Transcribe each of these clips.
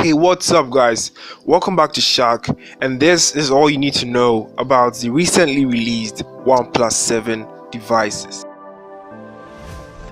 Hey, what's up, guys? Welcome back to Shark, and this is all you need to know about the recently released OnePlus 7 devices.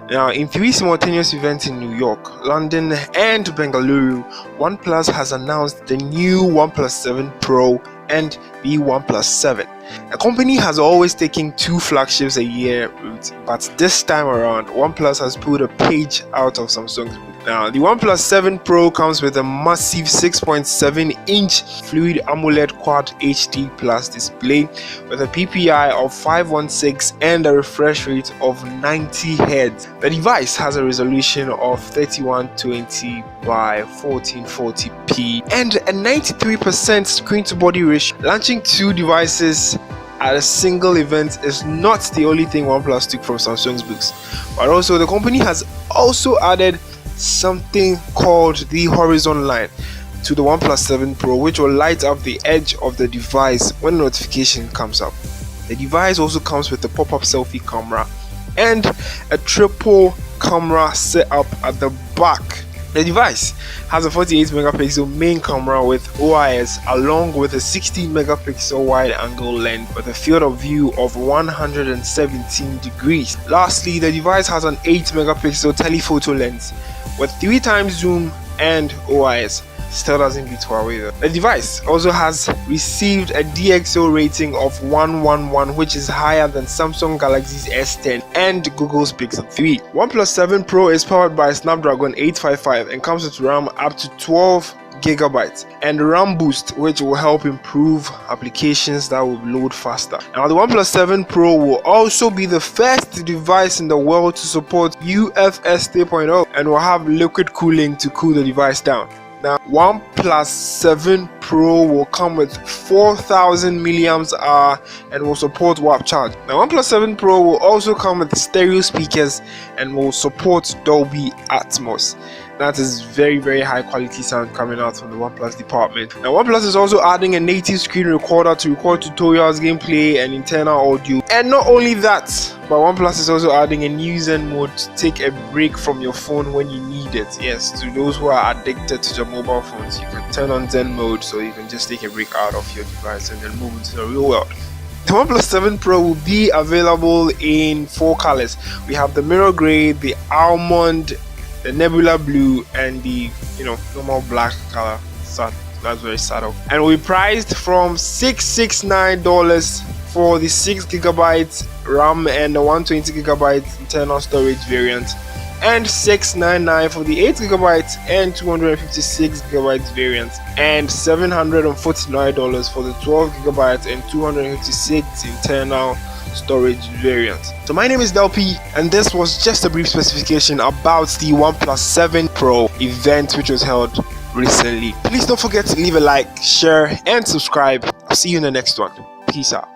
Now, in 3 simultaneous events in New York, London, and Bengaluru, OnePlus has announced the new OnePlus 7 Pro and the OnePlus 7. The company has always taken 2 flagships a year route, but this time around, OnePlus has pulled a page out of Samsung's book. Now, the OnePlus 7 Pro comes with a massive 6.7-inch Fluid AMOLED Quad HD Plus display with a PPI of 516 and a refresh rate of 90 Hz. The device has a resolution of 3120 by 1440p and a 93% screen-to-body ratio. Launching 2 devices at a single event is not the only thing OnePlus took from Samsung's books, but also the company has also added something called the horizon line to the OnePlus 7 Pro, which will light up the edge of the device when a notification comes up. The device also comes with a pop-up selfie camera and a triple camera setup at the back. The device has a 48 megapixel main camera with OIS along with a 16 megapixel wide angle lens with a field of view of 117 degrees. Lastly, the device has an 8 megapixel telephoto lens with 3 times zoom and OIS. Still doesn't beat Huawei though. The device also has received a DxO rating of 111, which is higher than Samsung Galaxy's S10 and Google's Pixel 3. OnePlus 7 Pro is powered by Snapdragon 855 and comes with RAM up to 12 GB and RAM boost, which will help improve applications that will load faster. Now, the OnePlus 7 Pro will also be the first device in the world to support UFS 3.0 and will have liquid cooling to cool the device down. Now, OnePlus 7 Pro will come with 4000 mAh and will support warp charge. Now, OnePlus 7 Pro will also come with stereo speakers and will support Dolby Atmos. That is very high quality sound coming out from the OnePlus department. Now, OnePlus is also adding a native screen recorder to record tutorials, gameplay, and internal audio. And not only that, but OnePlus is also adding a new Zen mode to take a break from your phone when you need it. Yes, to those who are addicted to their mobile phones, you can turn on Zen mode so you can just take a break out of your device and then move into the real world. The OnePlus 7 Pro will be available in 4 colors. We have the mirror gray, the almond, the nebula blue, and the normal black color. So that's very subtle, and will be priced from $669 for the 6GB RAM and the 120GB internal storage variant, and $699 for the 8GB and 256GB variant, and $749 for the 12GB and 256 internal storage variant. So my name is Delpy, and this was just a brief specification about the OnePlus 7 Pro event which was held recently. Please don't forget to leave a like, share, and subscribe. I'll see you in the next one. Peace out.